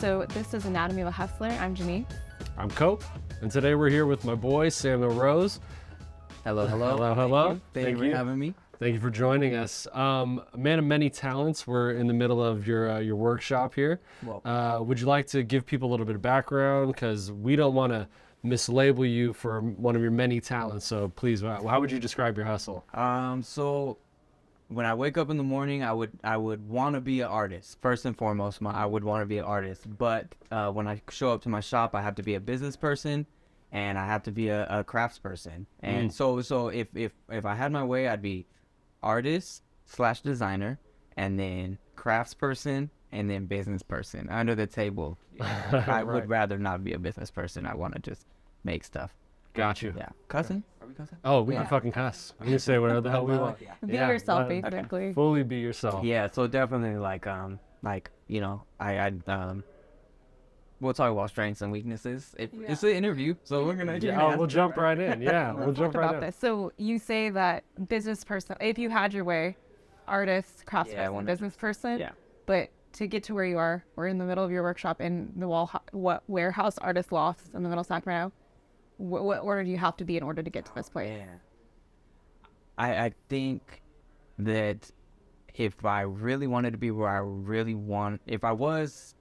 So this is Anatomy of a Hustler. I'm Jenise. I'm Cope, and today we're here with my boy, Samuel Rose. Hello. Hello. Thank you for having me. Thank you for joining us. A man of many talents. We're in the middle of your workshop here. Would you like to give people a little bit of background? Because we don't want to mislabel you for one of your many talents. So please, how would you describe your hustle? So when I wake up in the morning, I would want to be an artist. First and foremost, I would want to be an artist. But when I show up to my shop, I have to be a business person, and I have to be a craftsperson. And so if I had my way, I'd be artist / designer, and then craftsperson, and then business person under the table. I would rather not be a business person. I want to just make stuff. Got you. Yeah. Cussing? Are we cussing? Oh, we can fucking cuss. We can say whatever the hell we want. Be yourself, basically. Fully be yourself. Yeah. So definitely we'll talk about strengths and weaknesses. It's an interview, so we're gonna. We'll jump right in. Yeah, we'll jump right in. This. So you say that business person, if you had your way, artist, craftsperson, business person. Yeah. But to get to where you are, we're in the middle of your workshop in the warehouse artist loft in the middle of Sacramento. What order do you have to be in order to get to this place? Yeah. I think that if I really wanted to be where I really want, if I was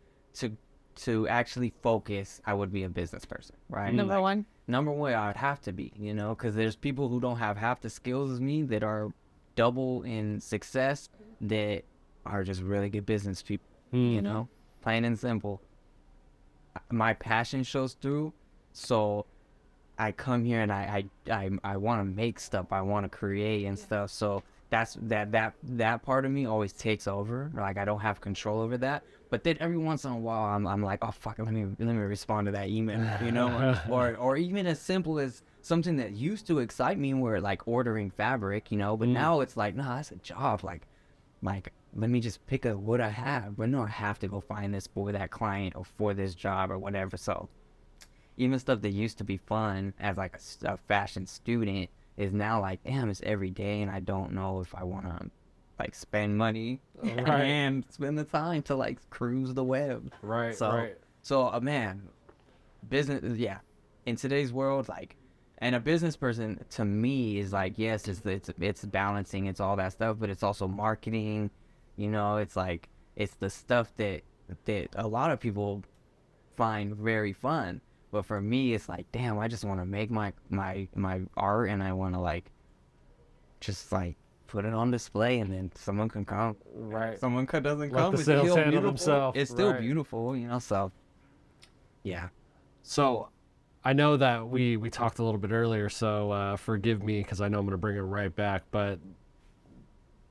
to actually focus, I would be a business person, right? Number one, I would have to be, because there's people who don't have half the skills as me that are double in success that are just really good business people, plain and simple. My passion shows through, so I come here and I want to make stuff, I want to create and stuff, so that's that part of me always takes over. Like, I don't have control over that. But then every once in a while, I'm like, oh fuck, let me respond to that email, or even as simple as something that used to excite me, where like ordering fabric, but now it's like, no, that's a job. Like let me just pick up what I have, but no, I have to go find this for that client or for this job or whatever. So even stuff that used to be fun as like a fashion student is now like, damn, it's every day, and I don't know if I want to like spend money and spend the time to like cruise the web. Right. So man, business, in today's world, like, and a business person to me is like, yes, it's balancing, it's all that stuff, but it's also marketing. It's like, it's the stuff that a lot of people find very fun. But for me, it's like, damn, I just want to make my art, and I want to like just like put it on display, and then someone can come. Right. Someone doesn't Let come. the sales handle beautiful. themselves. It's still beautiful, So, yeah. So, I know that we talked a little bit earlier, so forgive me because I know I'm going to bring it right back, but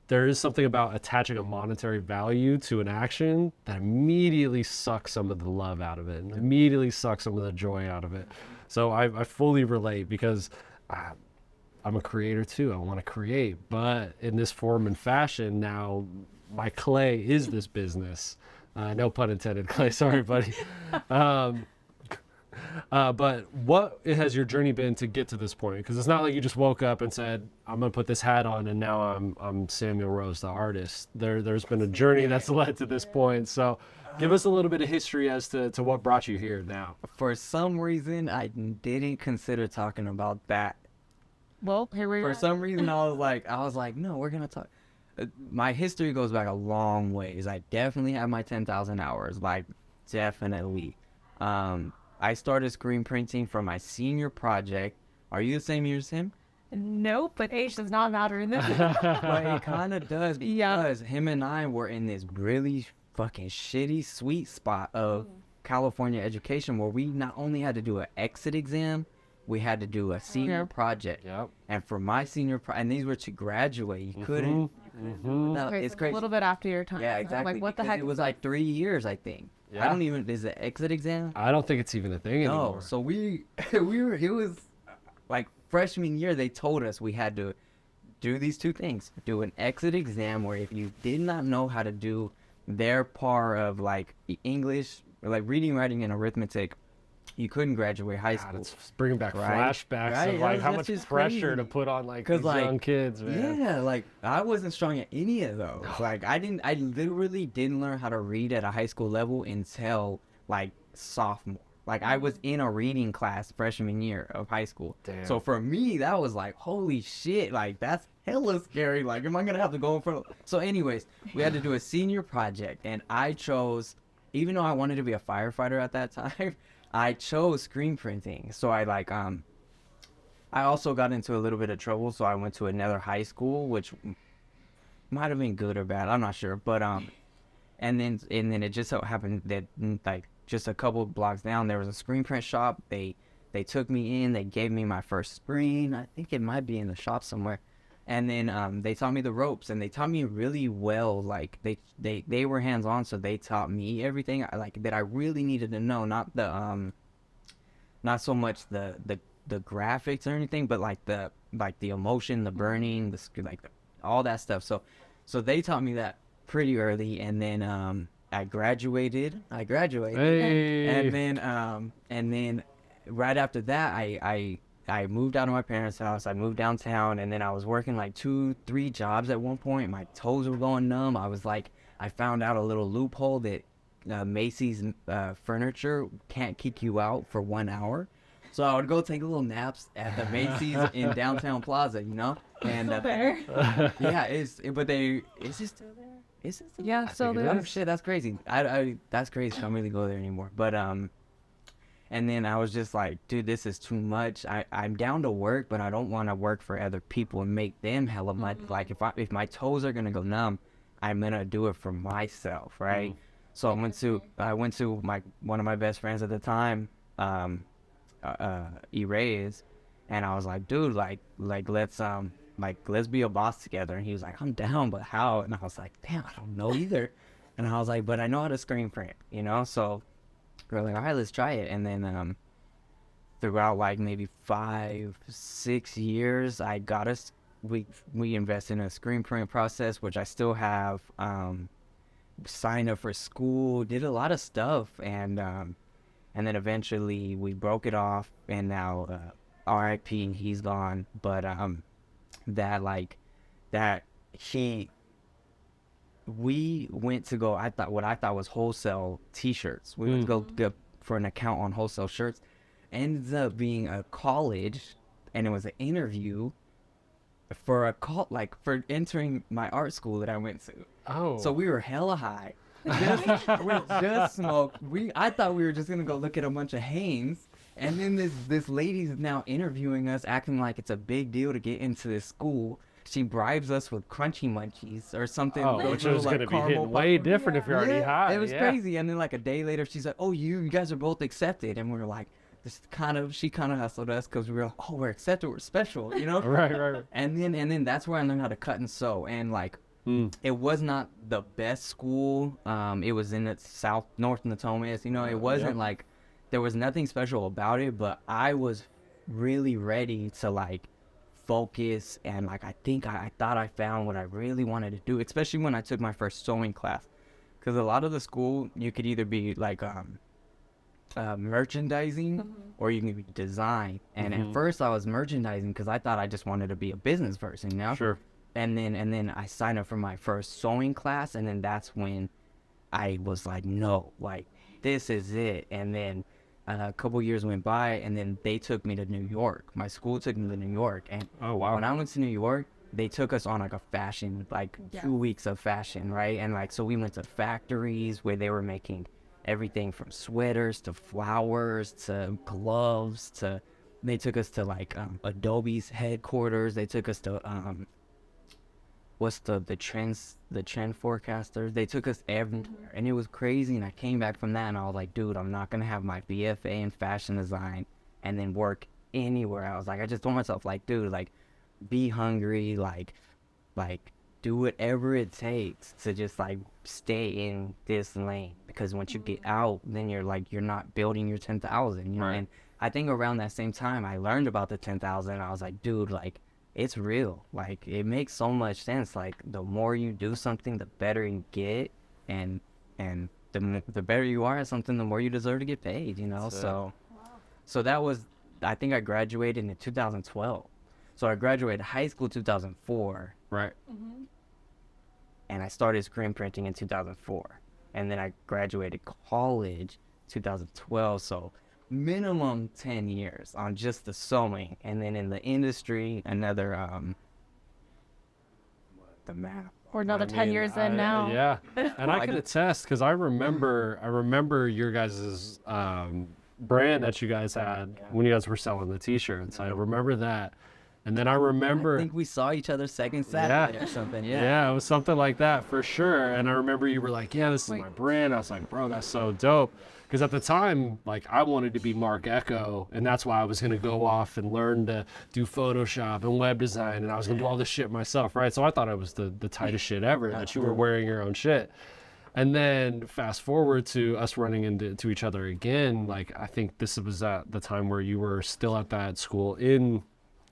there is something about attaching a monetary value to an action that immediately sucks some of the love out of it, and immediately sucks some of the joy out of it. So I fully relate, because I'm a creator too. I want to create, but in this form and fashion now, my clay is this business. No pun intended, clay. Sorry, buddy. But what has your journey been to get to this point? Because it's not like you just woke up and said, I'm going to put this hat on and now I'm Samuel Rose, the artist. There's been a journey that's led to this point. So give us a little bit of history as to what brought you here now. For some reason, I didn't consider talking about that. Well, here we are. For some reason, I was like, no, we're going to talk. My history goes back a long ways. I definitely have my 10,000 hours, like definitely. I started screen printing for my senior project. Are you the same year as him? Nope, but age does not matter in this. But it kind of does, because him and I were in this really fucking shitty sweet spot of California education, where we not only had to do an exit exam, we had to do a senior project. Yep. And for my senior and these were to graduate. You couldn't. No, Okay, it's so crazy. a little bit after your time. Yeah, exactly. Like, what the because heck? It was like 3 years, I think. Yeah. I don't even. Is the exit exam? I don't think it's even a thing anymore. No. So we were. It was like freshman year. They told us we had to do these two things: do an exit exam, where if you did not know how to do their part of like English, or like reading, writing, and arithmetic, you couldn't graduate high school. It's bringing back Right? flashbacks Right? of like That's how much just pressure crazy. to put on like 'Cause, these like, young kids, man. Yeah, like I wasn't strong at any of those. Like I literally didn't learn how to read at a high school level until like sophomore. Like I was in a reading class freshman year of high school. Damn. So for me, that was like, holy shit, like that's hella scary. Like, am I gonna have to go in front of... So anyways, we had to do a senior project, and I chose, even though I wanted to be a firefighter at that time, I chose screen printing. So I like I also got into a little bit of trouble, so I went to another high school, which might have been good or bad, I'm not sure. But and then it just so happened that like just a couple of blocks down there was a screen print shop. They took me in, they gave me my first screen. I think it might be in the shop somewhere. And then they taught me the ropes, and they taught me really well. Like they were hands on, so they taught me everything like that I really needed to know. Not the not so much the graphics or anything, but like the emotion, the burning, all that stuff. So they taught me that pretty early, and then I graduated. Hey. And then right after that, I moved out of my parents' house. I moved downtown, and then I was working like 2-3 jobs at one point. My toes were going numb. I found out a little loophole that Macy's furniture can't kick you out for 1 hour. So I would go take little naps at the Macy's in downtown Plaza, you know? And There. yeah, is it still there? Is it still Yeah, so think it Oh there's shit, that's crazy. That's crazy. I don't really go there anymore. But and then I was just like, dude, this is too much. I'm down to work, but I don't want to work for other people and make them hella money. Like if my toes are gonna go numb, I'm gonna do it for myself, right? So I went to one of my best friends at the time, Erase, and I was like, dude, let's be a boss together. And he was like, I'm down, but how? And I was like, damn, I don't know either. And I was like, but I know how to screen print, you know? So we're like, all right, let's try it. And then throughout like maybe 5-6 years, we invested in a screen print process, which I still have. Signed up for school, did a lot of stuff, and then eventually we broke it off, and now R.I.P. he's gone. But we went to go. What I thought was wholesale T-shirts. We went to go get for an account on wholesale shirts. Ended up being a college, and it was an interview for for entering my art school that I went to. Oh. So we were hella high. We just smoked. I thought we were just gonna go look at a bunch of Hanes, and then this lady's now interviewing us, acting like it's a big deal to get into this school. She bribes us with crunchy munchies or something. Which was going to be hitting way different if you're already high. It was crazy. And then like a day later, she's like, "Oh, you guys are both accepted," and we were like, she kind of hustled us because we were like, oh, we're accepted, we're special, you know? Right. And then that's where I learned how to cut and sew. And like, it was not the best school. It was in the north Natomas, you know, it wasn't like, there was nothing special about it, but I was really ready to like focus. And like, I thought I found what I really wanted to do, especially when I took my first sewing class. Because a lot of the school, you could either be like, merchandising or you can be design, and at first I was merchandising because I thought I just wanted to be a business person, you know? Sure. And then I signed up for my first sewing class, and then that's when I was like, no, like this is it. And then a couple years went by, and then they took me to New York. My school took me to New York, and Oh, wow. when I went to New York, they took us on like a fashion, like 2 weeks of fashion, right? And like, so we went to factories where they were making everything from sweaters to flowers to gloves to, they took us to like Adobe's headquarters. They took us to what's the trend forecasters. They took us everywhere, and it was crazy. And I came back from that, and I was like, dude, I'm not gonna have my BFA in fashion design and then work anywhere else. Like, I just told myself, like, dude, like, be hungry, like do whatever it takes to just like stay in this lane, because once you get out, then you're not building your 10,000, you know? Right. And I think around that same time I learned about the 10,000. I was like, dude, like, it's real. Like, it makes so much sense. Like, the more you do something, the better you get, and the better you are at something, the more you deserve to get paid, you know? So that was, I think I graduated in 2012. So I graduated high school 2004. Right. And I started screen printing in 2004. And then I graduated college 2012. So minimum 10 years on just the sewing, and then in the industry another the math. Or another I 10 mean, years in now. Yeah, and I Like- can attest because I remember your guys' brand that you guys had when you guys were selling the T-shirts. I remember that, and then I remember. I think we saw each other second Saturday or something. Yeah, it was something like that for sure. And I remember you were like, "Yeah, this is my brand." I was like, "Bro, that's so dope." Because at the time, like, I wanted to be Mark Echo, and that's why I was gonna go off and learn to do Photoshop and web design, and I was gonna do all this shit myself, right? So I thought it was the tightest shit ever that you were wearing your own shit. And then fast forward to us running into each other again. Like, I think this was at the time where you were still at that school in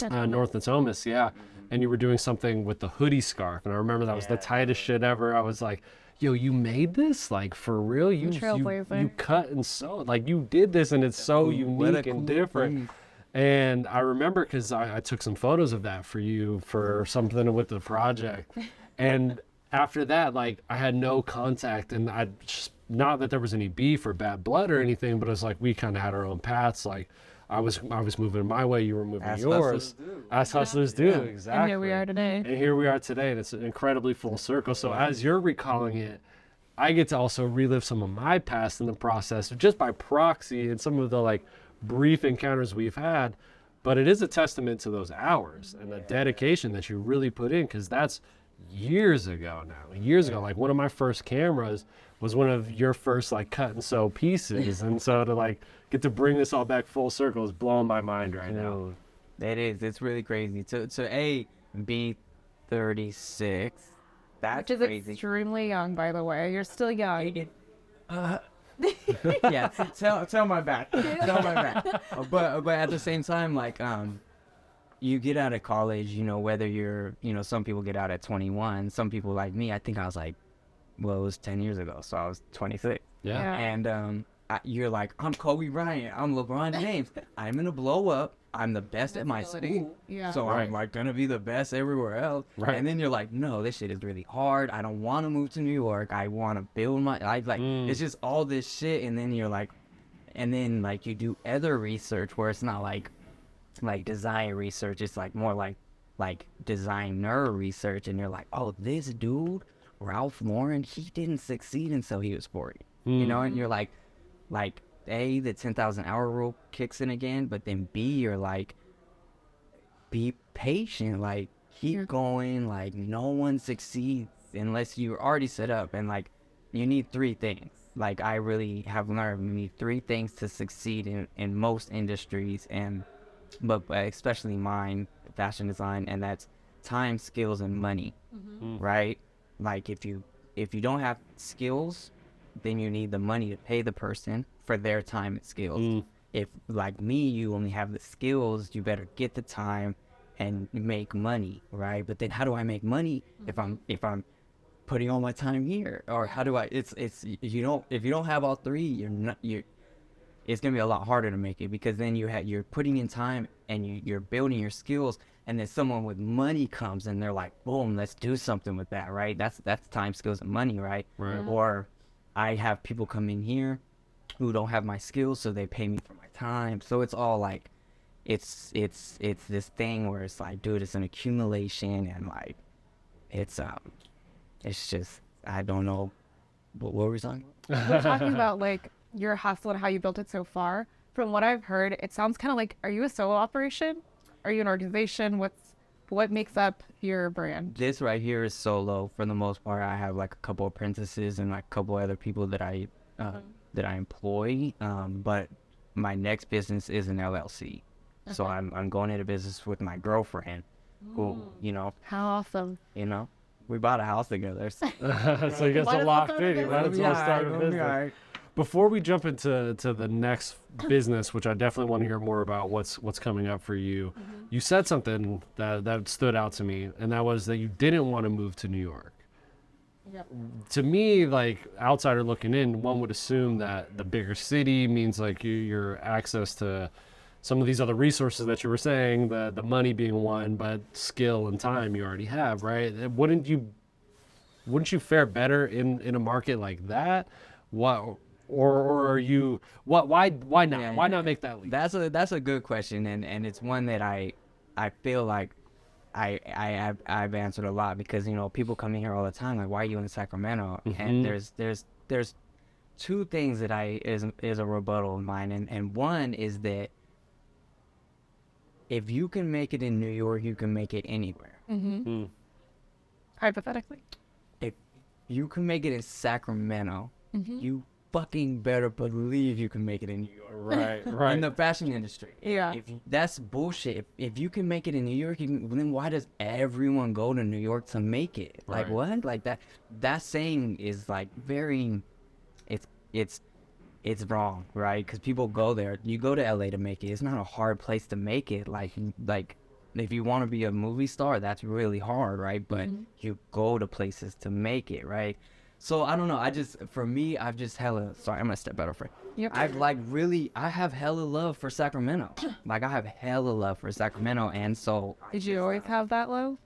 North Natomas, yeah. And you were doing something with the hoodie scarf, and I remember that was the tightest shit ever. I was like, "Yo, you made this? Like, for real? You Trailblazer. cut and sewed? Like, you did this, and it's so unique and different." And I remember because I took some photos of that for you for something with the project, and after that, like, I had no contact, and I just, not that there was any beef or bad blood or anything, but it's like we kind of had our own paths. Like, I was moving my way, you were moving As yours. hustlers do. As hustlers do, exactly. And here we are today. And here we are today, and it's incredibly full circle. So as you're recalling it, I get to also relive some of my past in the process, just by proxy and some of the like brief encounters we've had. But it is a testament to those hours and the dedication that you really put in, because that's years ago now. Years ago, like one of my first cameras was one of your first like cut and sew pieces, and so to like get to bring this all back full circle is blowing my mind right now. It is. It's really crazy. To be 36. That's Which is crazy. extremely young, by the way. You're still young. Yeah, tell my back. Tell my back. But at the same time, like you get out of college, you know, whether you're, you know, some people get out at 21. Some people like me, I think I was like, well, it was 10 years ago, so I was 26. Yeah. Yeah. And you're like, I'm Kobe Bryant, I'm LeBron James, I'm gonna blow up, I'm the best at my school, Yeah. so Right. I'm like gonna be the best everywhere else. Right. And then you're like, no, this shit is really hard. I don't want to move to New York. I want to build my life. Like, it's just all this shit. And then you're like, and then like you do other research where it's not like design research. It's like more like designer research. And you're like, oh, this dude, Ralph Lauren, he didn't succeed until he was 40. You know, and you're like A, the 10,000 hour rule kicks in again, but then B, you're like, be patient, like keep going, like no one succeeds unless you're already set up, and like you need three things. Like I really have learned you need three things to succeed in most industries, and but especially mine, fashion design, and that's time, skills, and money. Right? Like if you don't have skills, then you need the money to pay the person for their time and skills. If, like me, you only have the skills, you better get the time and make money, right? But then how do I make money if I'm putting all my time here? Or how do I, if you don't have all three, it's gonna be a lot harder to make it, because then you're putting in time and you're building your skills, and then someone with money comes and they're like, boom, let's do something with that, right? That's time, skills, and money, right? Right. Or I have people come in here who don't have my skills, so they pay me for my time. So it's all like, it's this thing where it's like, dude, it's an accumulation, and like, it's just, I don't know, what were we talking about? We're talking about like your hustle and how you built it so far. From what I've heard, it sounds kind of like, are you a solo operation? Are you an organization? What makes up your brand? This right here is solo for the most part. I have like a couple apprentices and like a couple other people that I employ. But my next business is an LLC. So I'm going into business with my girlfriend, who, you know, How awesome. we bought a house together. So So you guys Might are as well locked start a in. You might as business. well Yeah, start a it'll be business. alright. Before we jump into the next business, which I definitely want to hear more about what's coming up for you, you said something that stood out to me, and that was that you didn't want to move to New York. Yep. To me, like outsider looking in, one would assume that the bigger city means like your access to some of these other resources that you were saying, the money being one, but skill and time you already have, right? Wouldn't you fare better in a market like that? or are you why not? Yeah, Why yeah. not make that leap? That's a good question, and it's one that I feel like I've answered a lot, because people come in here all the time like, why are you in Sacramento? And there's two things that is a rebuttal of mine, and one is that if you can make it in New York, you can make it anywhere. Hypothetically. If you can make it in Sacramento, Mm-hmm. you fucking better believe you can make it in New York. Right, In right. the fashion industry. Yeah. That's bullshit. If you can make it in New York, then why does everyone go to New York to make it? Like, Right. what? Like that saying is like very, it's wrong, right? Because people go there. You go to LA to make it. It's not a hard place to make it. Like if you want to be a movie star, that's really hard, right? But you go to places to make it, right? So I don't know. For me, I've just hella. Sorry, I'm gonna step out of frame. Yep. I have hella love for Sacramento. Like, I have hella love for Sacramento, and so Did you always have that low?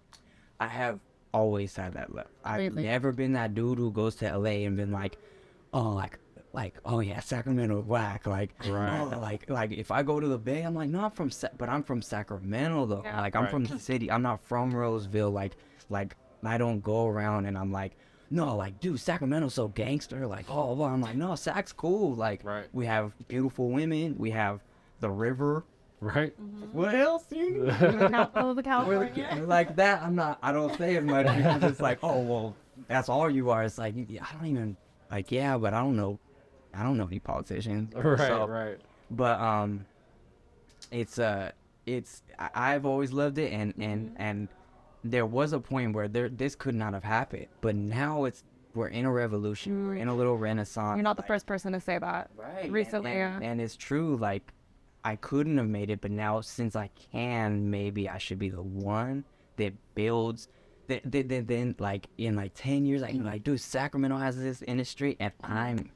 I have always had that love. I've Really? never been that dude who goes to LA and been like, oh, oh yeah, Sacramento whack. Like, Right. oh, like if I go to the Bay, I'm like, no, but I'm from Sacramento though. Yeah. Like, I'm Right. from the city. I'm not from Roseville. Like I don't go around and I'm like, no, like, dude, Sacramento's so gangster. Like, oh, well, I'm like, no, Sac's cool. Like, Right. we have beautiful women. We have the river. Right. What else? The capital of the California. Like that, I don't say it much because it's like, oh, well, that's all you are. It's like, I don't even, like, yeah, but I don't know any politicians. Right. So, Right. but, I've always loved it, and there was a point where this could not have happened, but now we're in a revolution, we're in a little renaissance. You're not the first person to say that. Right. Recently, and it's true. Like, I couldn't have made it, but now since I can, maybe I should be the one that builds. Then like in like 10 years, I can be like, dude, Sacramento has this industry, and I'm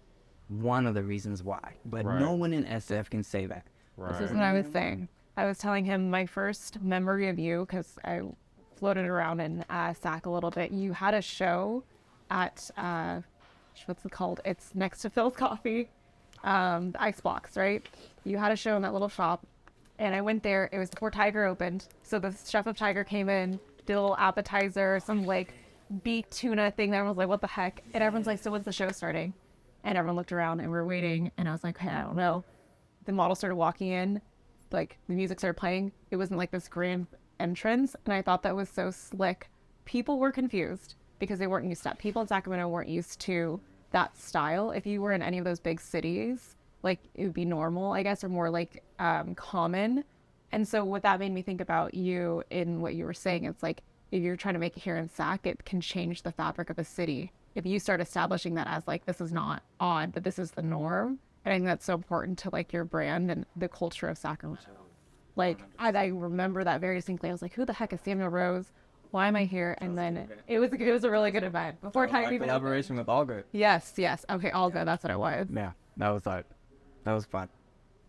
one of the reasons why. But Right. no one in SF can say that. This is Right. what I was saying. I was telling him my first memory of you, because I floated around in SAC a little bit. You had a show at, what's it called? It's next to Phil's Coffee, the Icebox, right? You had a show in that little shop, and I went there. It was before Tiger opened. So the chef of Tiger came in, did a little appetizer, some like beef tuna thing. That everyone was like, what the heck? And everyone's like, so when's the show starting? And everyone looked around and we were waiting. And I was like, hey, I don't know. The model started walking in, like the music started playing. It wasn't like this grand entrance, and I thought that was so slick. People were confused because they weren't used to that. People in Sacramento weren't used to that style. If you were in any of those big cities, like, it would be normal, I guess, or more like common. And so what that made me think about you in what you were saying, it's like, if you're trying to make it here in Sac, it can change the fabric of a city. If you start establishing that as like, this is not odd, but this is the norm. And I think that's so important to like your brand and the culture of Sacramento. Like, I remember that very distinctly. I was like, who the heck is Samuel Rose? Why am I here? And then it was a really good event. Before Tiger even opened. Collaboration with Olga. Yes. Okay, all good. That's what it was. Yeah, that was fun.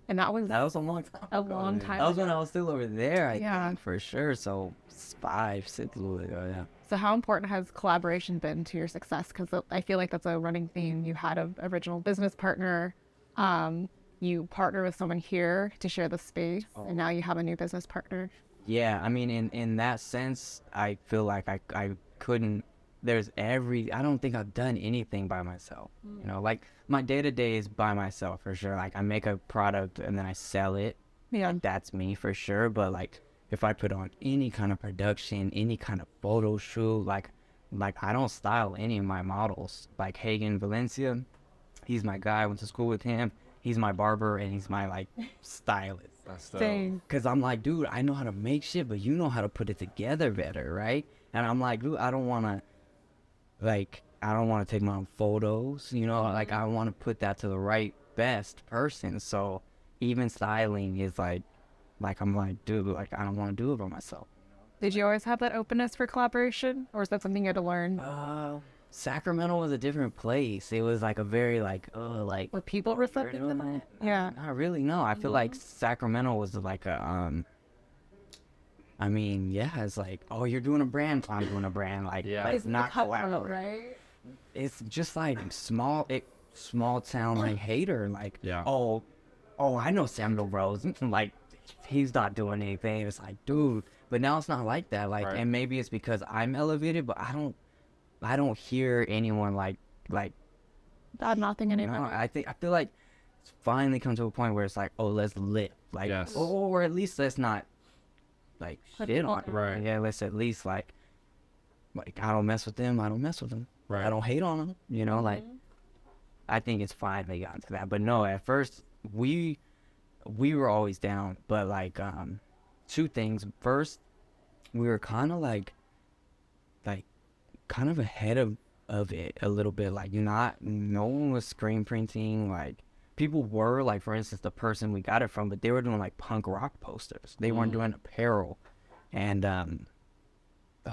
And that was That was a long time. a long time That was when ago. I was still over there. Yeah. Think, for sure. So 5, 6 years ago. Yeah. So how important has collaboration been to your success? Because I feel like that's a running theme. You had an original business partner. You partner with someone here to share the space, and now you have a new business partner. Yeah, I mean, in that sense, I feel like I couldn't. I don't think I've done anything by myself. You know, like, my day-to-day is by myself for sure. Like, I make a product and then I sell it. Yeah. That's me for sure. But like, if I put on any kind of production, any kind of photo shoot, like I don't style any of my models. Like Hagen Valencia, he's my guy. I went to school with him. He's my barber and he's my like stylist. That's Same. Cause I'm like, dude, I know how to make shit, but you know how to put it together better, right? And I'm like, dude, I don't wanna take my own photos, you know, like, I wanna put that to the right best person. So even styling is like I'm like, dude, like, I don't wanna do it by myself. Did you always have that openness for collaboration, or is that something you had to learn? Sacramento was a different place. It was like a very Were people receptive to that? Yeah. Not really, no. I feel like Sacramento was like a I mean, yeah, it's like, oh, you're doing a brand, I'm doing a brand, like, Yeah. let's It's not cutthroat, collaborate. right? It's just like small. small town like hater, like, Yeah. oh, I know Samuel Rose, like, he's not doing anything. It's like, dude, but now it's not like that. Like, Right. and maybe it's because I'm elevated, but I don't hear anyone like, God, nothing you know, anymore. I feel like it's finally come to a point where it's like, oh, let's lit, like, Yes. or at least let's not, like, Put shit people on it. Right. Yeah, let's at least like, I don't mess with them. I don't mess with them. Right. I don't hate on them. You know, like, I think it's finally gotten to that. But no, at first we were always down. But like, two things. First, we were kind of like kind of ahead of it a little bit. Like, no one was screen printing. Like, people were, like, for instance, the person we got it from, but they were doing like punk rock posters. They weren't doing apparel. And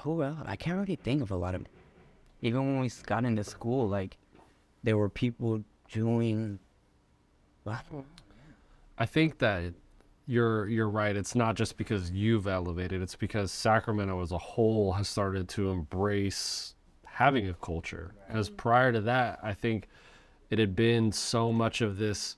who else? I can't really think of a lot of. Even when we got into school, like, there were people doing. I think that you're right. It's not just because you've elevated. It's because Sacramento as a whole has started to embrace having a culture. As prior to that, I think it had been so much of this.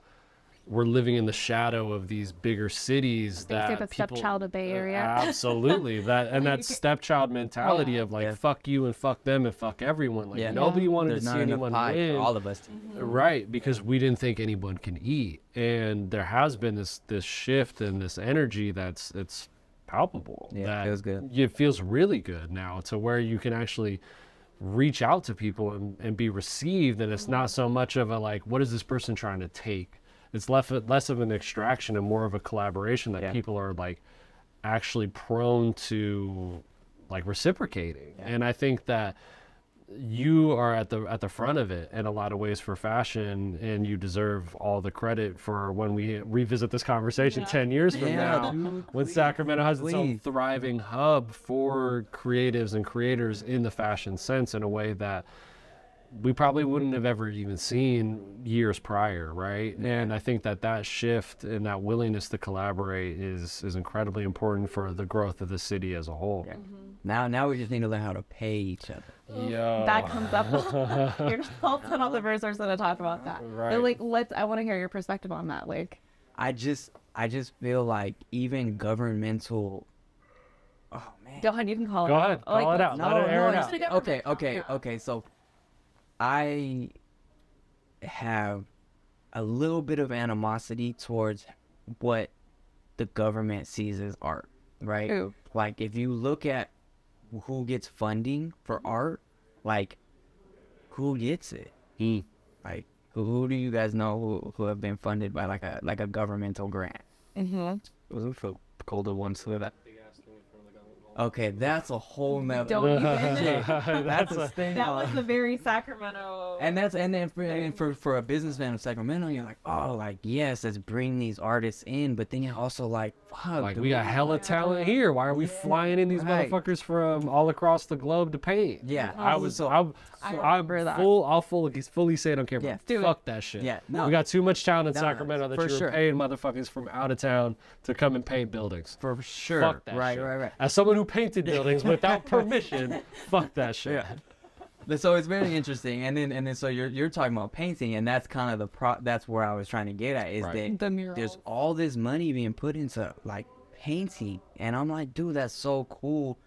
We're living in the shadow of these bigger cities They that say the people, stepchild of Bay Area. absolutely, that stepchild mentality of like, Yeah. fuck you and fuck them and fuck everyone. Like, Yeah. nobody wanted There's to not see enough anyone pie win. for all of us. Right, because we didn't think anyone can eat, and there has been this shift and this energy it's palpable. Yeah, it that feels good. It feels really good now to where you can actually reach out to people and be received, and it's not so much of a like, what is this person trying to take? It's less of an extraction and more of a collaboration that Yeah. people are like actually prone to like reciprocating. And I think that you are at the front of it in a lot of ways for fashion, and you deserve all the credit for when we revisit this conversation 10 years from now, dude, when Sacramento has its own please. thriving hub for creatives and creators in the fashion sense in a way that we probably wouldn't have ever even seen years prior, right? And I think that shift and that willingness to collaborate is incredibly important for the growth of the city as a whole. Now we just need to learn how to pay each other. Yeah. That comes up. Your salts and all the verse are going to talk about that. Right. But like, I want to hear your perspective on that. Like, I just feel like even governmental. Oh man. go ahead, you can call it. Go ahead, Like, call it out. No, Let it air it no, out. it's- okay. So, I have a little bit of animosity towards what the government sees as art, right? Ooh. Like, if you look at who gets funding for art, like, who gets it? Like, who do you guys know who have been funded by like a governmental grant? Mm-hmm. Was it for colder ones so that? Okay, that's a whole nother. Don't even. That's a thing. That was the very Sacramento. And then for a businessman in Sacramento, you're like, oh, like, yes, let's bring these artists in, but then you're also like, fuck, Like, dude, we got hella talent here. Why are we flying in these right. motherfuckers from all across the globe to paint? Yeah, I'm remember that. I'll fully say it on camera. Yeah. Do it. Fuck that shit. Yeah, no. We got too much talent in No, Sacramento that for you're sure. paying motherfuckers from out of town to come and paint buildings. for sure. Fuck that right, shit. right. As someone who painted buildings without permission, fuck that shit. So it's very interesting, and then so you're talking about painting, and that's kind of that's where I was trying to get at is Right. that The murals. there's all this money being put into like painting, and I'm like, dude, that's so cool,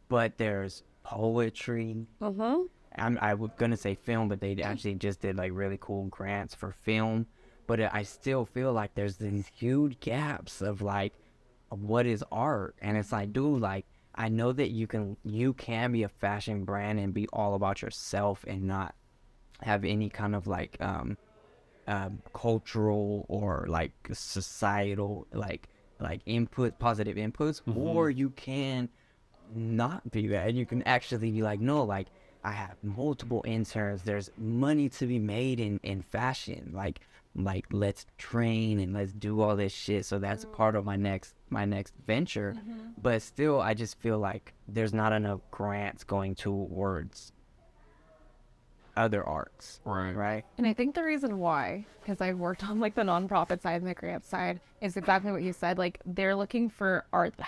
but there's poetry. I was gonna say film, but they actually just did like really cool grants for film, but I still feel like there's these huge gaps of like what is art, and it's like, dude, like, I know that you can be a fashion brand and be all about yourself and not have any kind of like cultural or like societal like positive inputs, or you can not be that, and you can actually be like, no, like, I have multiple interns, there's money to be made in fashion, like let's train and let's do all this shit. So that's part of my next venture. But still, I just feel like there's not enough grants going towards other arts, right? And I think the reason why, because I've worked on like the nonprofit side and the grant side, is exactly what you said. Like, they're looking for art that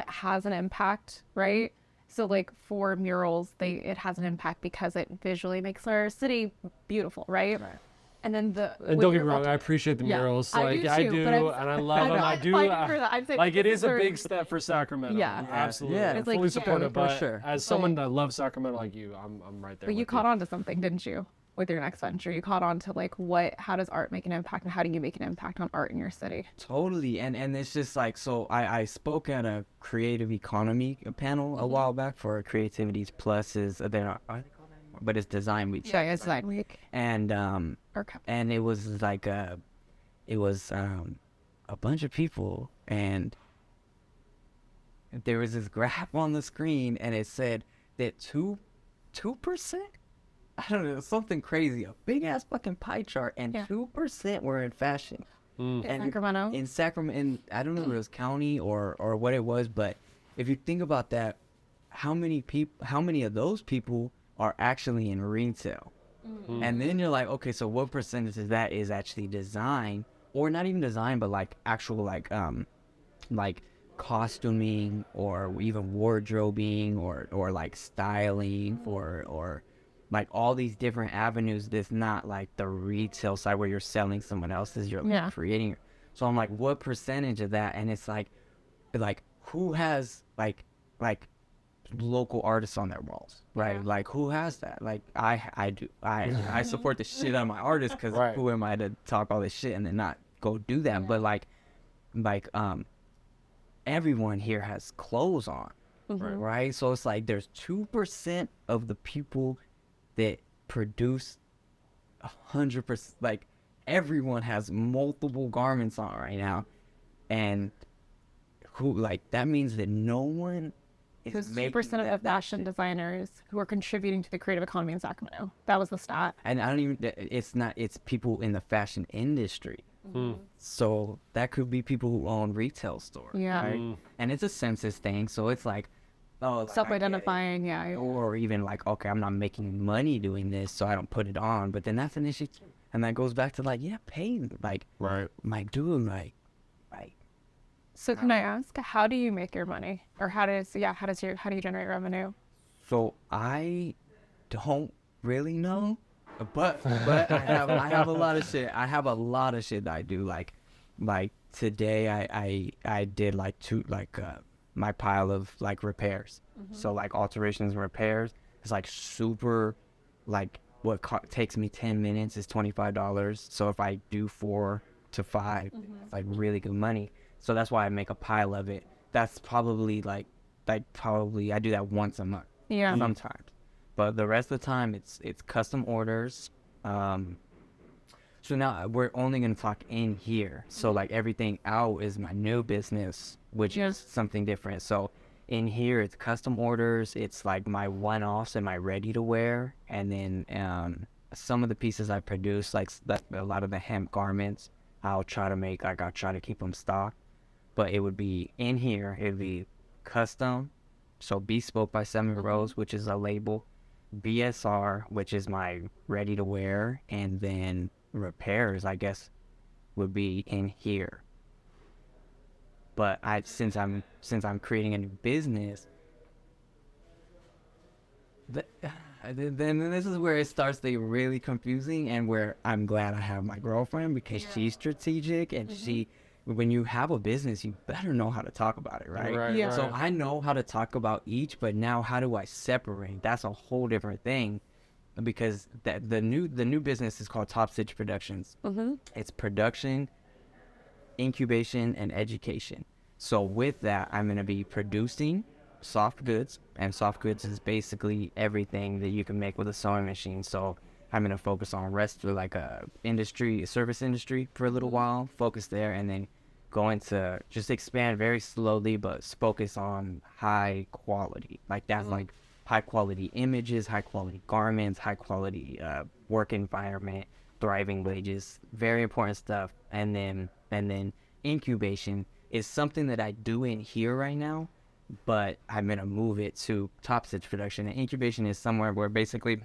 has an impact, right? So like for murals, it has an impact because it visually makes our city beautiful, right? And then And don't get me wrong, I appreciate the murals. I Like do I too, do, but and I love them. I do. fighting for that. I'm saying Like it is a for- big step for Sacramento. Yeah. Absolutely. Yeah. I'm It's like, fully yeah, supportive. for But sure. as someone that loves Sacramento like you, I'm right there. But you with caught on to something, didn't you? With your next venture, you caught on to like how does art make an impact, and how do you make an impact on art in your city? Totally. And it's just like, so I spoke at a creative economy panel a while back for Creativity's Plus is, they're not, are they called anymore? But it's Design Week. Yeah, it's Design Week. And, Okay. and it was like a bunch of people, and there was this graph on the screen, and it said that 2%, I don't know, something crazy, a big ass fucking pie chart, and 2% were in fashion. In And Sacramento. in Sacramento, I don't know if it was county or what it was, but if you think about that, how many of those people are actually in retail? And then you're like, okay, so what percentage of that is actually design, or not even design, but like actual like costuming, or even wardrobing, or like styling, or like all these different avenues that's not like the retail side where you're selling someone else's, you're like creating. So I'm like, what percentage of that? And it's like who has like local artists on their walls, right? Yeah. Like who has that? Like I do. I support the shit out of my artists, because who am I to talk all this shit and then not go do that? But like everyone here has clothes on, right? So it's like there's 2% of the people that produce 100%. Like everyone has multiple garments on right now, and who, like, that means that no one is Because making 2% of that fashion designers who are contributing to the creative economy in Sacramento. That was the stat. And I don't even, it's people in the fashion industry. So that could be people who own retail stores. Yeah. Right? And it's a census thing. So it's like, oh, like, Self-identifying, yeah. or even like, okay, I'm not making money doing this, so I don't put it on. But then that's an issue too. And that goes back to like, yeah, pay, like, my dude, like. So can I ask, how do you make your money? Or how do you generate revenue? So I don't really know, but I have a lot of shit. I have a lot of shit that I do. Like today I did like my pile of like repairs. So like alterations and repairs. It's like super, like what takes me 10 minutes is $25. So if I do 4 to 5, it's like really good money. So that's why I make a pile of it. That's probably like probably I do that once a month. Yeah. Sometimes. But the rest of the time it's custom orders. So now we're only gonna talk in here. So like everything out is my new business, which is something different. So in here it's custom orders, it's like my one-offs and my ready to wear, and then some of the pieces I produce, like a lot of the hemp garments, I'll try to keep them stocked. But it would be in here, it would be custom, so Bespoke by 7 Rose, which is a label, BSR, which is my ready to wear, and then repairs, I guess, would be in here. But since I'm creating a new business, then this is where it starts to get really confusing, and where I'm glad I have my girlfriend, because she's strategic, and when you have a business, you better know how to talk about it, right? Yeah. So I know how to talk about each, but now how do I separate? That's a whole different thing, because the new business is called Top Stitch Productions. It's production, incubation, and education. So with that, I'm going to be producing soft goods, and soft goods is basically everything that you can make with a sewing machine. So I'm going to focus on like a service industry for a little while, focus there, and then going to just expand very slowly, but focus on high quality. Like that's like high quality images, high quality garments, high quality work environment, thriving wages, very important stuff. And then incubation is something that I do in here right now, but I'm going to move it to Top Stitch Production. And incubation is somewhere where basically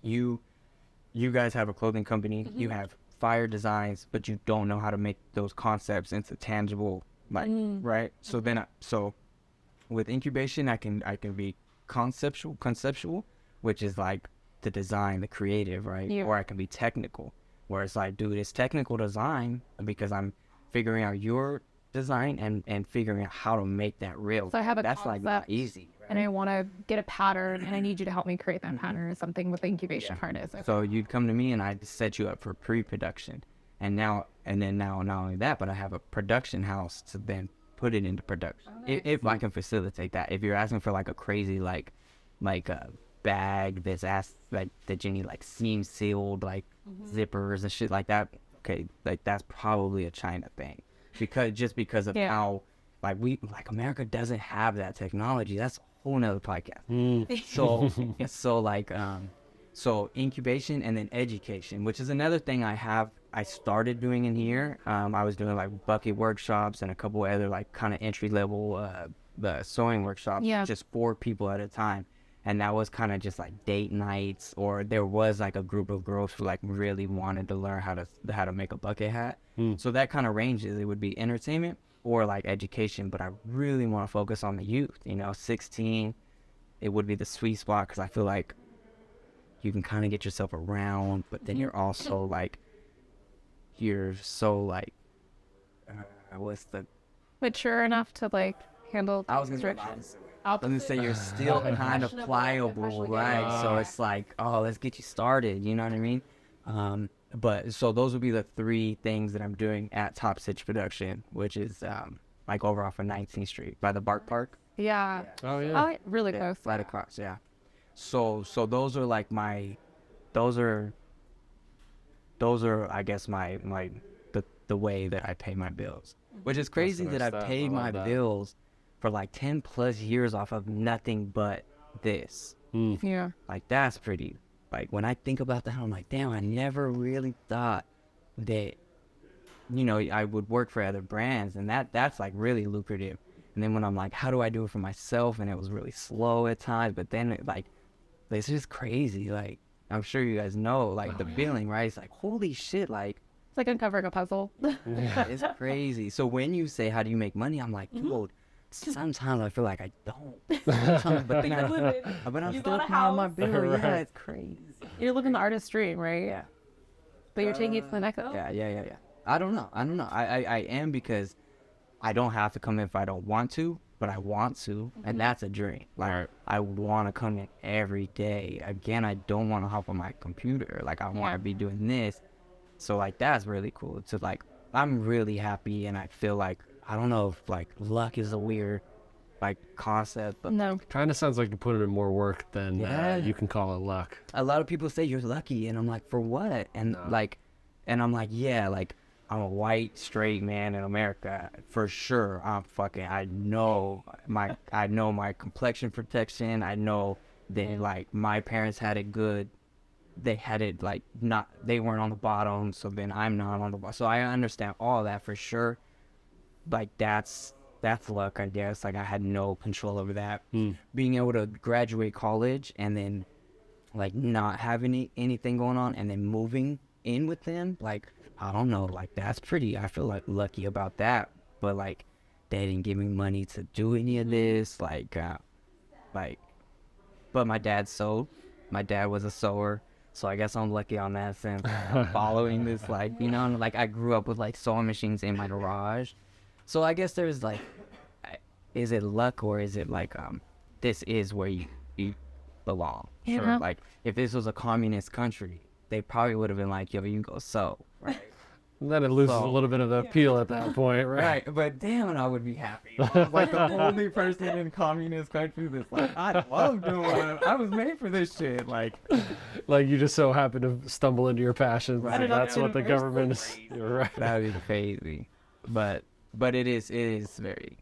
you guys have a clothing company, you have fire designs, but you don't know how to make those concepts into tangible, like, right? So then so with incubation, I can be conceptual, which is like the design, the creative, right? Or I can be technical. where it's like, dude, it's technical design because I'm figuring out your design and figuring out how to make that real. So I have a That's like not concept, easy. and I want to get a pattern, and I need you to help me create that pattern. Is something with the incubation part is. Okay. So you'd come to me and I'd set you up for pre-production, and now not only that, but I have a production house to then put it into production. If I can facilitate that. If you're asking for like a crazy like a bag that's like the Jenny like seam sealed like zippers and shit like that, okay, like that's probably a China thing because of how like America doesn't have that technology. That's a whole nother podcast. So incubation and then education, which is another thing I started doing in here. I was doing like bucket workshops and a couple other like kind of entry level the sewing workshops, just 4 people at a time. And that was kind of just like date nights, or there was like a group of girls who like really wanted to learn how to make a bucket hat. So that kind of ranges. It would be entertainment or like education, but I really want to focus on the youth. 16, it would be the sweet spot because I feel like you can kind of get yourself around, but then you're also like, you're so like, what's the mature enough to like handle I was gonna say you're still kind of pliable, right? So it's like, oh, let's get you started. You know what I mean? But so those would be the 3 things that I'm doing at Top Stitch Production, which is like over off of 19th Street by the Bark Park. Yeah. Oh yeah. Oh, really close. Right across, yeah. So those are like those are I guess the way that I pay my bills, which is crazy that I paid my bills for like 10 plus years off of nothing but this. Yeah. Like that's pretty, like when I think about that, I'm like, damn, I never really thought that, I would work for other brands, and that's like really lucrative. And then when I'm like, how do I do it for myself? And it was really slow at times, but then it's just crazy. Like, I'm sure you guys know, like the feeling, right? It's like, holy shit, like, It's like uncovering a puzzle. it's crazy. So when you say, how do you make money? I'm like, dude, sometimes I feel like I don't. But then I'm You still got a paying my house. bill. Yeah, it's crazy. You're living the artist dream, right? Yeah. But you're taking it to the next level. Yeah. I don't know. I am, because I don't have to come in if I don't want to, but I want to, and that's a dream. Like, I would want to come in every day. Again, I don't want to hop on my computer. Like, I want to be doing this. So, like, that's really cool. So, like, I'm really happy, and I feel like, I don't know if, like, luck is a weird, like, concept, but No. Kind of sounds like you put in more work than Yeah. you can call it luck. a lot of people say you're lucky, and I'm like, for what? And I'm like, yeah, like, I'm a white straight man in America for sure. I know my complexion protection. I know that like my parents had it good. They had it like they weren't on the bottom, so then I'm not on the bottom. So I understand all that for sure. Like that's luck, I guess. Like I had no control over that. Being able to graduate college and then like not having anything going on and then moving in with them, like I don't know, like that's pretty, I feel like lucky about that. But like they didn't give me money to do any of this, but my dad sewed. My dad was a sewer, so I guess I'm lucky on that sense. Following this, like, like I grew up with like sewing machines in my garage, so I guess there's like, is it luck or is it like this is where you belong? Yeah. Sure. Like if this was a communist country, they probably would have been like, yo, you go sew, right? And then it loses So- a little bit of the appeal at that point, right? Right, but damn, I would be happy. Like the only person in communist countries that's like, I love doing it. I was made for this shit. Like, Like you just so happen to stumble into your passions. Right. And that's what the government is. You're right. that'd be crazy. But it is very,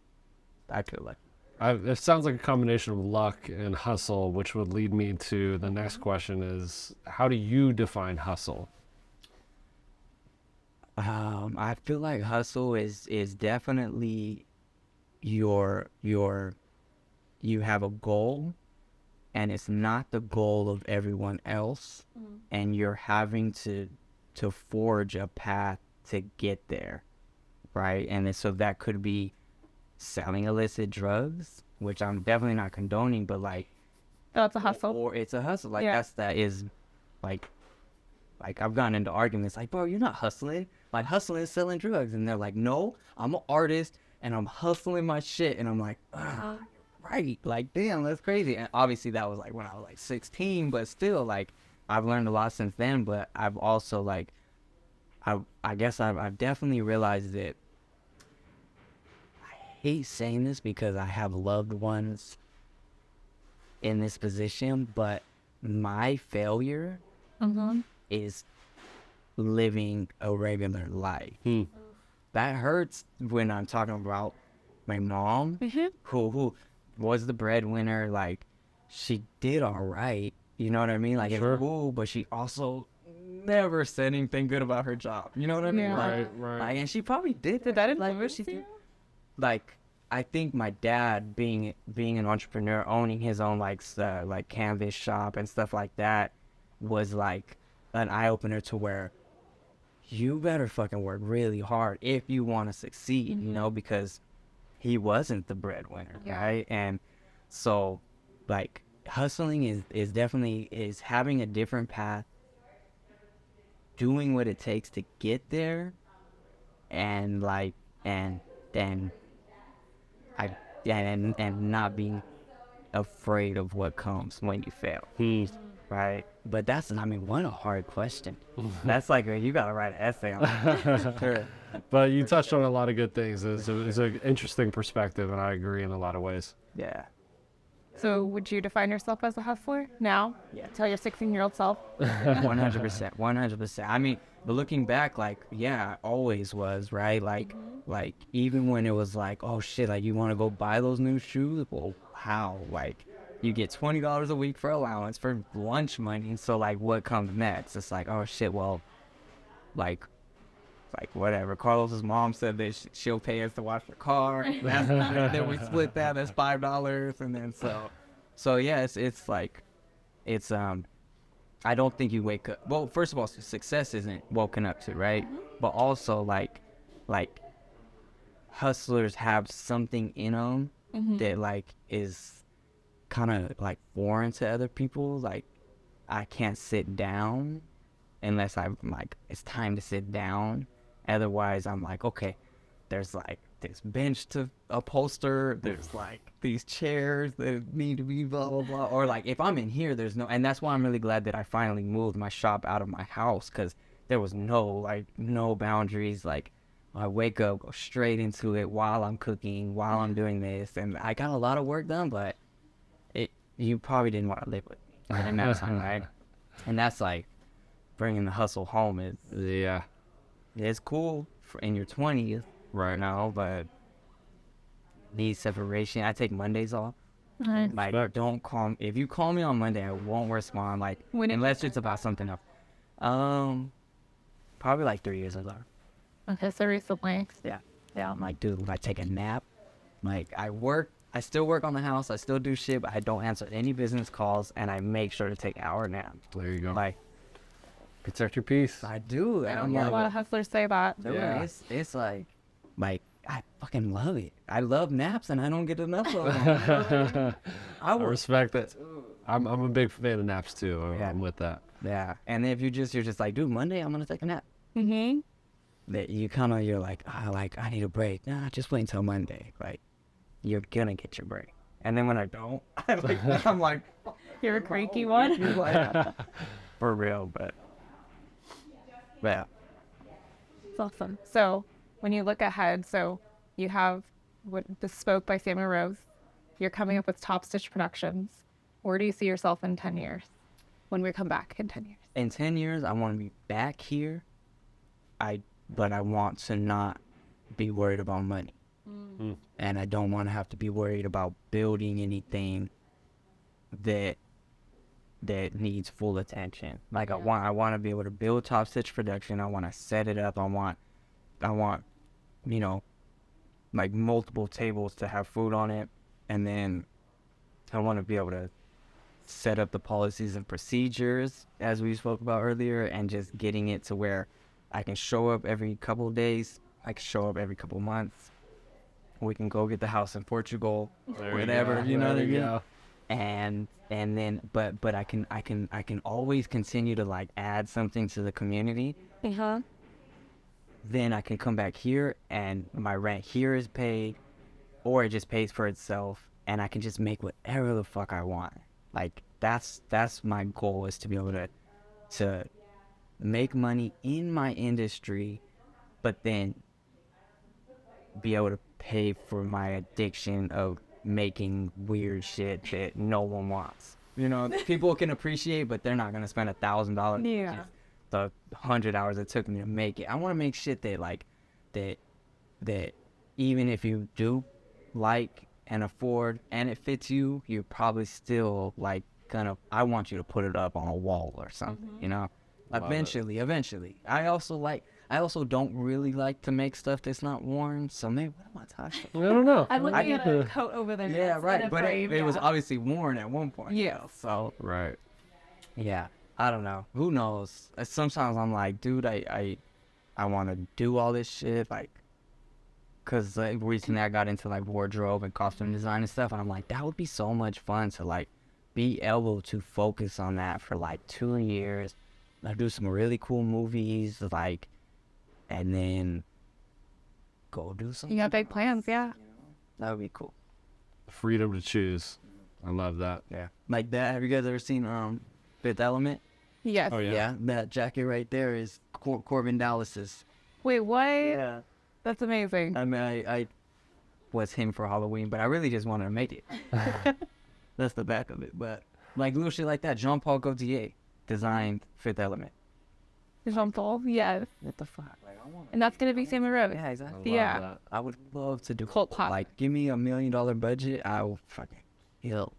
I feel like. It sounds like a combination of luck and hustle, which would lead me to the next question: is how do you define hustle? I feel like hustle is definitely you have a goal, and it's not the goal of everyone else, and you're having to forge a path to get there, right? And so that could be selling illicit drugs, which I'm definitely not condoning, but like, That's a hustle. or it's a hustle. Like Yeah. that is like like I've gotten into arguments like, bro, you're not hustling. Like hustling is selling drugs. And they're like, no, I'm an artist and I'm hustling my shit. And I'm like, right. Like, damn, that's crazy. And obviously that was like when I was like 16, but still like I've learned a lot since then. But I've also like, I guess I've definitely realized that I hate saying this because I have loved ones in this position, but my failure is living a regular life. That hurts when I'm talking about my mom, who was the breadwinner. Like, she did all right, you know what I mean? Like, it's cool, but she also never said anything good about her job. You know what I mean? Yeah. Like, and she probably did That like, influence you? like, I think my dad being an entrepreneur, owning his own like canvas shop and stuff like that, was like an eye opener to where you better fucking work really hard if you want to succeed, you know, because he wasn't the breadwinner, right? And so, like, hustling is definitely is having a different path, doing what it takes to get there, and like and then and not being afraid of what comes when you fail, right? But that's, I mean, what a hard question. That's like you gotta write an essay on that. But you touched on a lot of good things. It's an interesting perspective, and I agree in a lot of ways. Yeah. So would you define yourself as a hustler now? Yeah. Tell your 16-year-old self. 100%. I mean, but looking back, like, yeah, I always was, right? Like, like even when it was like, oh shit, like you want to go buy those new shoes? Well, how? Like, you get $20 a week for allowance for lunch money. So like, what comes next? It's like, oh shit, well, like whatever. Carlos's mom said that she'll pay us to wash her car. Then we split that. That's $5, and then so yeah, it's like, it's I don't think you wake up. Well, first of all, success isn't woken up to, right? But also like hustlers have something in them that like is kind of like foreign to other people. Like, I can't sit down unless I'm like, it's time to sit down. Otherwise, I'm like, okay, there's like this bench to upholster. There's like these chairs that need to be blah, blah, blah. Or like, if I'm in here, there's no, and that's why I'm really glad that I finally moved my shop out of my house, because there was no boundaries. Like, I wake up, go straight into it while I'm cooking, while I'm doing this. And I got a lot of work done, but you probably didn't want to live with me in that time, right? And that's like, bringing the hustle home is, Yeah. it's cool in your 20s, Right. now, but need separation. I take Mondays off. Nice. Like, Respect. don't call if you call me on Monday, I won't respond. Like, When unless it's about something else. Probably like 3 years ago. Okay, so recently. Yeah. I'm like, dude, I take a nap. Like, I still work on the house. I still do shit, but I don't answer any business calls, and I make sure to take an hour nap. There you go. Like, Protect your peace. I do. I And don't I'm hear a like, lot of hustlers say that. dude, Yeah. it's like I fucking love it. I love naps, and I don't get enough of them. I respect it. I'm a big fan of naps too. Yeah. I'm with that. Yeah, and if you're just like, dude, Monday I'm gonna take a nap. That you're like, I need a break. Nah, just wait until Monday. Like, you're gonna get your break. And then when I don't, I'm like, You're a cranky one. like, for real. But yeah, It's awesome. So when you look ahead, so you have what Bespoke by Sammy Rose. You're coming up with Top Stitch Productions. Where do you see yourself in 10 years? When we come back in 10 years? in 10 years I want to be back here. But I want to not be worried about money. And I don't want to have to be worried about building anything that needs full attention. Like, I want to be able to build Top Stitch Production. I want to set it up. I want, you know, like multiple tables to have food on it. And then I want to be able to set up the policies and procedures as we spoke about earlier, and just getting it to where I can show up every couple of days. I can show up every couple of months. We can go get the house in Portugal, There you whatever, go. you know what I There you mean? go. and then but I can always continue to like add something to the community. Uh-huh. Then I can come back here and my rent here is paid, or it just pays for itself, and I can just make whatever the fuck I want. Like that's my goal, is to be able to make money in my industry, but then be able to pay for my addiction of making weird shit that no one wants. You know, people can appreciate, but they're not gonna spend $1,000. Yeah. The 100 hours it took me to make it. I want to make shit that like that even if you do like and afford and it fits you, you're probably still like gonna. I want you to put it up on a wall or something. You know, eventually. I also don't really like to make stuff that's not worn. So maybe what am I talking about? I don't know. I'm looking at a coat over there. Yeah, that's right. in a But frame, it was yeah. obviously worn at one point. Yeah. So Right. yeah, I don't know. Who knows? Sometimes I'm like, dude, I want to do all this shit, like, cause like recently I got into like wardrobe and costume design and stuff, and I'm like, that would be so much fun to like be able to focus on that for like 2 years, like do some really cool movies, like, and then go do something. You got big plans, yeah. That would be cool. Freedom to choose. I love that. Yeah, like that. Have you guys ever seen Fifth Element? Yes. Oh, yeah. Yeah, that jacket right there is Corbin Dallas's. Wait, what? Yeah. That's amazing. I mean, I was him for Halloween, but I really just wanted to make it. That's the back of it. But like little shit like that. Jean-Paul Gaultier designed Fifth Element. Jean-Paul, yes. What the fuck? Like, I want. And that's gonna be Sammy Rose. Yeah, I exactly. love Yeah. that. I would love to do Cult pop. like give me $1 million budget, I will fucking kill.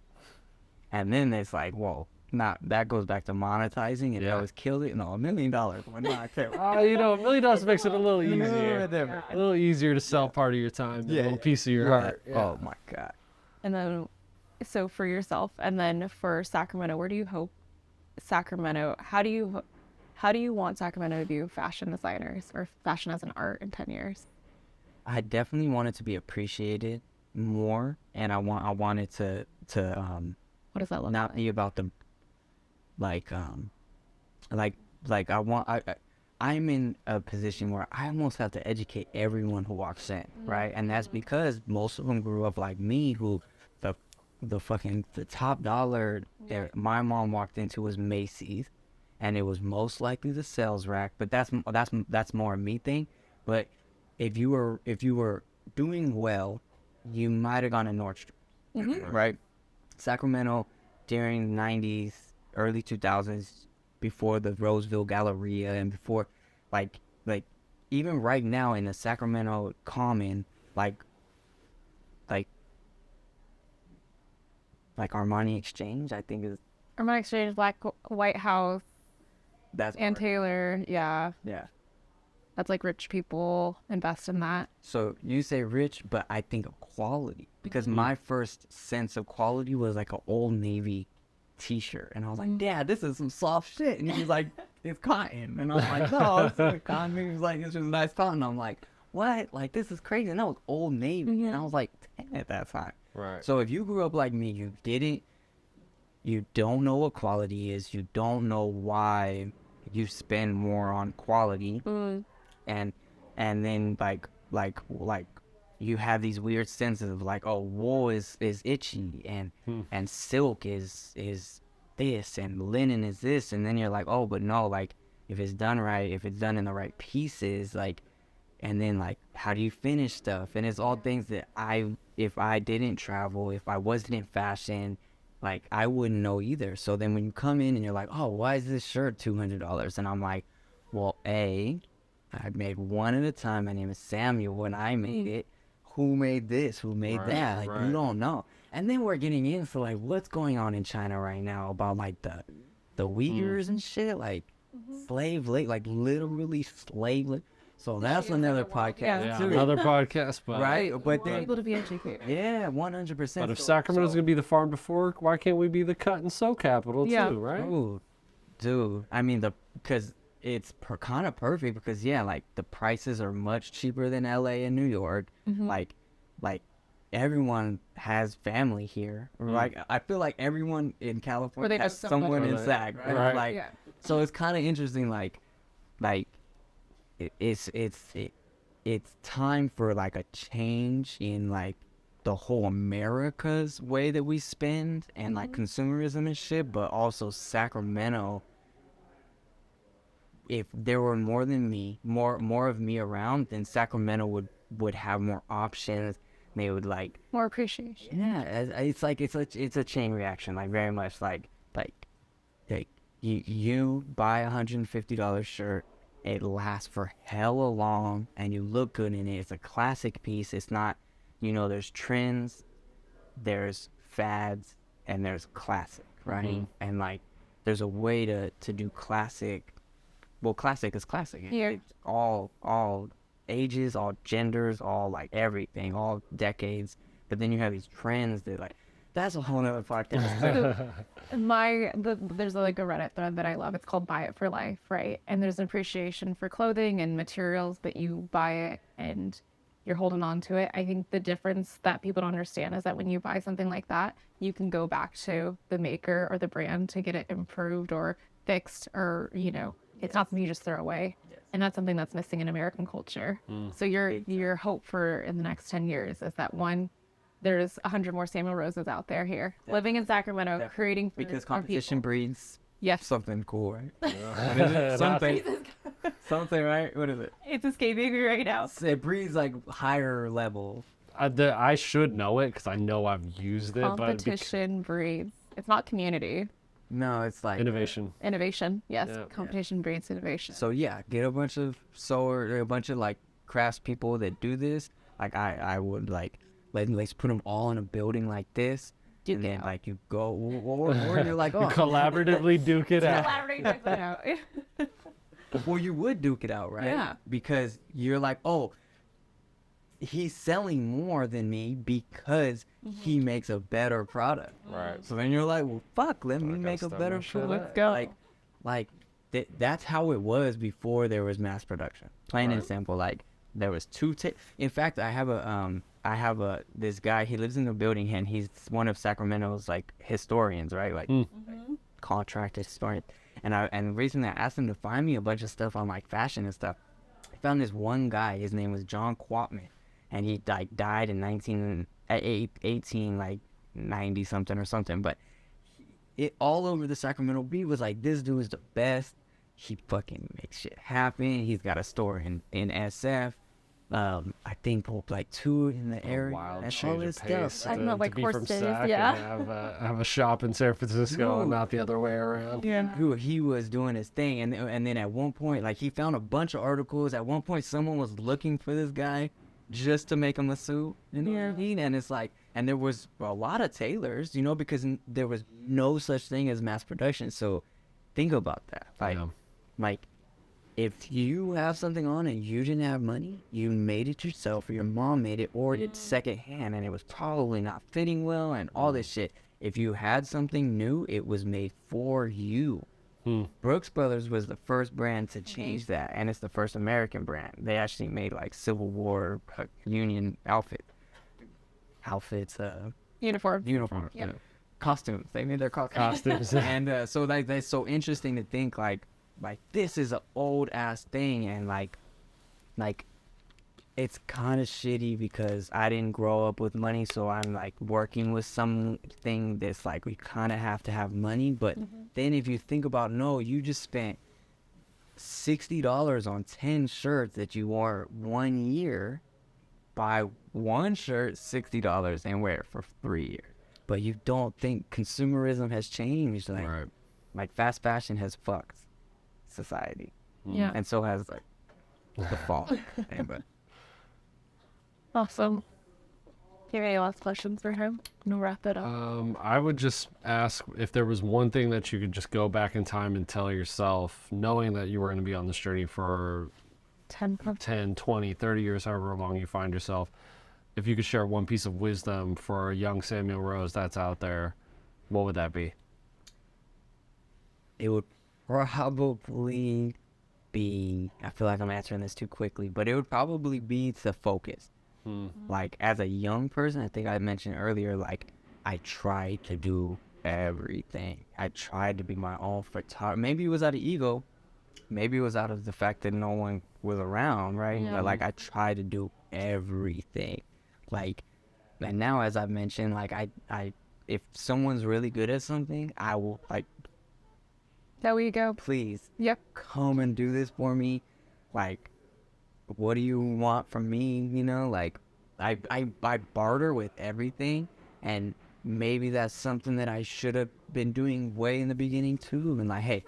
And then it's like, whoa, not that goes back to monetizing and Yeah. always kill it. No, $1 million. Why not? You know, $1 million makes it a little Yeah, easier. whatever. A little easier to sell part of your time, a little piece of your heart. Yeah. Oh my god. And then, so for yourself, and then for Sacramento, where do you hope Sacramento? How do you want Sacramento to view fashion designers or fashion as an art in 10 years? I definitely want it to be appreciated more, and I want it to What does that look not like? be about the I'm in a position where I almost have to educate everyone who walks in, right? And that's because most of them grew up like me, who the top dollar that my mom walked into was Macy's, and it was most likely the sales rack. But that's more a me thing. But if you were doing well, you might have gone to Nordstrom, right? Sacramento during the 90s, early 2000s, before the Roseville Galleria and before, like even right now in the Sacramento Common, like Armani Exchange, I think is Armani Exchange, White House, that's Ann part. Taylor. Yeah, Yeah. that's like rich people invest in that. So you say rich, but I think of quality, because my first sense of quality was like an Old Navy T-shirt, and I was like, Dad, this is some soft shit, and he's like, it's cotton, and I'm like, no, it's not cotton. He was like, it's just nice cotton. I'm like, what? Like, this is crazy. And that was Old Navy, and I was like 10 at that time. Right. So if you grew up like me, you don't know what quality is, you don't know why you spend more on quality, and then like you have these weird senses of like, oh, wool is itchy, and silk is this, and linen is this, and then you're like, oh, but no, like if it's done right, if it's done in the right pieces, like, and then like how do you finish stuff? And it's all things that if I didn't travel, if I wasn't in fashion, like I wouldn't know either. So then when you come in and you're like, oh, why is this shirt $200? And I'm like, well, I made one at a time. My name is Samuel when I made it. Who made this? Who made that? Like, you don't know. And then we're getting into like what's going on in China right now about like the Uyghurs and shit, like slave labor, like literally slave labor. So that's another podcast Yeah. too, Another podcast, but right? But then, People to be educated. yeah, 100%. But if Sacramento's gonna be the farm to fork, why can't we be the cut and sew capital Yeah. too, right? Ooh, dude, I mean because it's kind of perfect, because yeah, like the prices are much cheaper than LA and New York. Like everyone has family here. Like I feel like everyone in California they know has someone. someone in Right. SAC, right? Right. Like, Yeah. so it's kind of interesting. Like it's time for like a change in like the whole America's way that we spend and like consumerism and shit, but also Sacramento. If there were more than me, more of me around, then Sacramento would have more options. They would like, More appreciation. yeah, it's like it's a chain reaction, like very much like you buy $150 shirt, it lasts for hella long, and you look good in it. It's a classic piece. It's not, there's trends, there's fads, and there's classic, right? And like, there's a way to do classic. Well, classic is classic. Yeah. It's all ages, all genders, all like everything, all decades. But then you have these trends that like, that's a whole nother podcast. There's like a Reddit thread that I love. It's called Buy It for Life, right? And there's an appreciation for clothing and materials, but you buy it and you're holding on to it. I think the difference that people don't understand is that when you buy something like that, you can go back to the maker or the brand to get it improved or fixed, or it's not something you just throw away. And that's something that's missing in American culture. So your hope for in the next 10 years is that, one, there's 100 more Samuel Roses out there here living in Sacramento, creating food Because for people. competition breeds Yes, something cool, right? What is it? Something, right? What is it? it's escaping me right now. It breeds like higher level. I should know it because I know I've used it, Competition breeds. It's not community. No, it's like but innovation. Innovation. Yes, Yeah. competition breeds innovation. So yeah, get a bunch of a bunch of like crafts people that do this. Like I would like let's put them all in a building like this, and then like you go or you're like, oh, Collaboratively duke it out. Collaborate it out. well, you would duke it out, right? Yeah. Because you're like, oh, he's selling more than me because he makes a better product. Right. So then you're like, well, fuck, let me gotta make a step better my shit product. Let's go. Like that's how it was before there was mass production. Plain and Right. simple. Like there was in fact, I have this guy, he lives in the building and he's one of Sacramento's like historians, right? Like contract historian. And the reason I asked him to find me a bunch of stuff on like fashion and stuff, I found this one guy, his name was John Quatman, and he like died in 1890 something or something, but it all over the Sacramento beat was like, this dude is the best. He fucking makes shit happen. He's got a store in SF. I think like 2 in the area. Wild That's all change this of pace. stuff. I don't know, to like be horse from days, Sac yeah. and have a shop in San Francisco and No. not the other way around. Yeah. Dude, he was doing his thing, and then at one point, like he found a bunch of articles. At one point, someone was looking for this guy just to make him a suit. You know what I mean? And it's like, and there was a lot of tailors, because there was no such thing as mass production. So think about that. Like if you have something on and you didn't have money, you made it yourself, or your mom made it, or it's secondhand, and it was probably not fitting well, and all this shit. If you had something new, it was made for you. Brooks Brothers was the first brand to change that, and it's the first American brand. They actually made like Civil War Union outfits, Uniform. uniforms, Yep. costumes. They made their costumes. And so like that's so interesting to think like this is an old ass thing, and like it's kind of shitty because I didn't grow up with money, so I'm like working with something that's like we kind of have to have money. But then if you think about, no, you just spent $60 on 10 shirts that you wore 1 year. Buy one shirt, $60, and wear it for 3 years. But you don't think consumerism has changed. Like fast fashion has fucked society. Yeah. And so has like the fall. But Awesome. Do you have any last questions for him? And we'll wrap it up. I would just ask if there was one thing that you could just go back in time and tell yourself, knowing that you were going to be on this journey for 10 10, 20, 30 years, however long you find yourself. If you could share one piece of wisdom for a young Samuel Rose that's out there, what would that be? it would probably be, I feel like I'm answering this too quickly, but it would probably be to focus. Like as a young person, I think I mentioned earlier, like I tried to do everything. I tried to be my own photographer. Maybe it was out of ego. Maybe it was out of the fact that no one was around, right? Yeah. But like I tried to do everything. Like, and now as I've mentioned, like I if someone's really good at something, I will like, There you go. please Yep. come and do this for me. Like, what do you want from me? You know, like I barter with everything, and maybe that's something that I should have been doing way in the beginning too. And like, hey,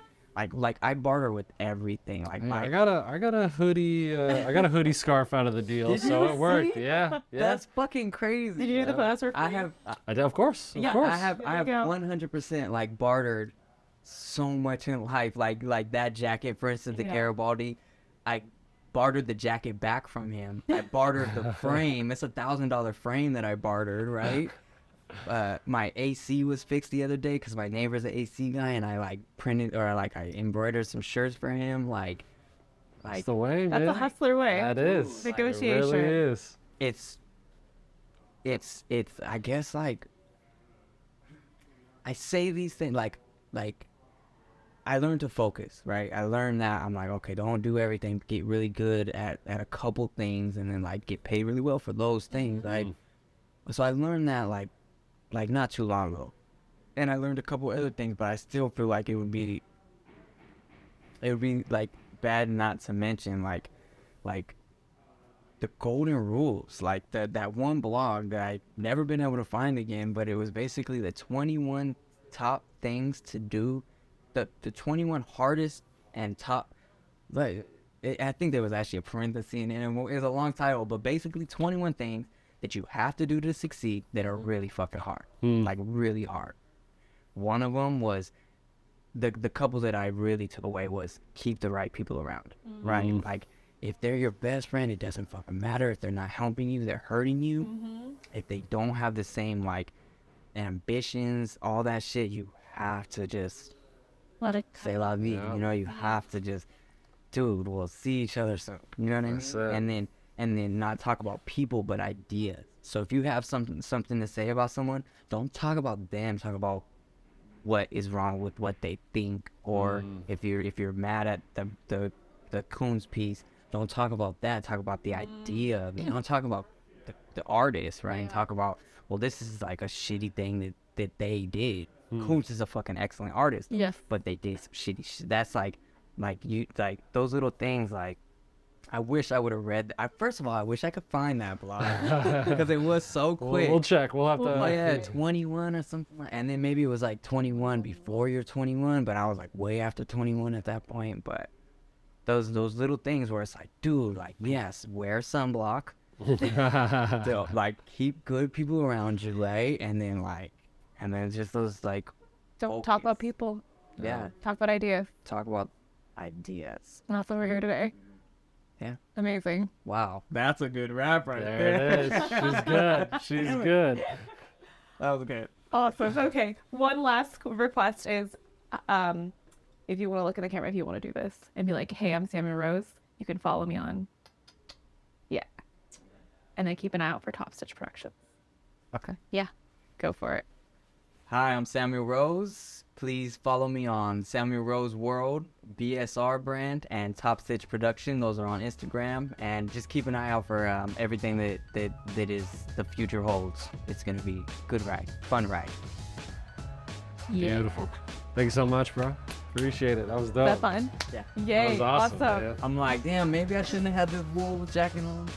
like I barter with everything. Like I got a hoodie scarf out of the deal, so it worked. Yeah. that's fucking crazy. Did you do the password? I have I did, of course. yeah, Of course. I have There you go. 100% like bartered so much in life. Like that jacket, for instance, the Yeah. Garibaldi. I bartered the jacket back from him. I bartered the frame. It's $1,000 frame that I bartered, right? My AC was fixed the other day because my neighbor's an AC guy, and I like printed or like I embroidered some shirts for him. Like That's the way, That's man. a hustler way. That is. Negotiation. It really is. it's I guess like I say these things like I learned to focus, right? I learned that I'm like, okay, don't do everything. Get really good at a couple things, and then like get paid really well for those things. Like, so I learned that like not too long ago, and I learned a couple other things, but I still feel like it would be like bad not to mention like the golden rules, like that one blog that I've never been able to find again, but it was basically the 21 top things to do, the 21 hardest and top, like I think there was actually a parenthesis in it, and it was a long title, but basically 21 things that you have to do to succeed that are really fucking hard, like really hard. One of them was the couple that I really took away was keep the right people around, right? Like, if they're your best friend, it doesn't fucking matter. If they're not helping you, they're hurting you. If they don't have the same, like, ambitions, all that shit, you have to just Let it. say la vie. Yeah. You know, you have to just, dude, we'll see each other soon. You know what I mean? That's it. And then not talk about people, but ideas. So if you have something to say about someone, don't talk about them. Talk about what is wrong with what they think. Or if you're mad at the Coons piece, don't talk about that. Talk about the idea. Don't talk about the artist, right? And talk about, well, this is like a shitty thing that they did. Coons is a fucking excellent artist. Yes. But they did some shitty shit. That's like those little things. Like, I wish I would have read. First of all, I wish I could find that blog because it was so quick. We'll check. We'll have to. Oh yeah, 21 or something like, and then maybe it was like 21 before you're 21, but I was like way after 21 at that point. But those little things where it's like, dude, like, yes, wear sunblock, so, like, keep good people around you, right? And then just those like, Don't talk about focus. people. Yeah, Talk about ideas. talk about ideas. And that's what we're here today. Yeah. Amazing. Wow, that's a good rap right There it is. She's good. She's good. That was good. Awesome. Okay. One last request is, if you want to look at the camera, if you want to do this and be like, "Hey, I'm Samuel Rose," you can follow me on. Yeah. And then keep an eye out for Top Stitch Productions. Okay. Yeah. Go for it. Hi, I'm Samuel Rose. Please follow me on Samuel Rose World, BSR brand, and Top Stitch Production. Those are on Instagram. And just keep an eye out for everything that is the future holds. It's gonna be good ride, fun ride. Yeah. Beautiful. Thank you so much, bro. Appreciate it. That was Is dope. that fun? Yeah. Yay. That was awesome. man. I'm like, damn, maybe I shouldn't have had this wool jacket on.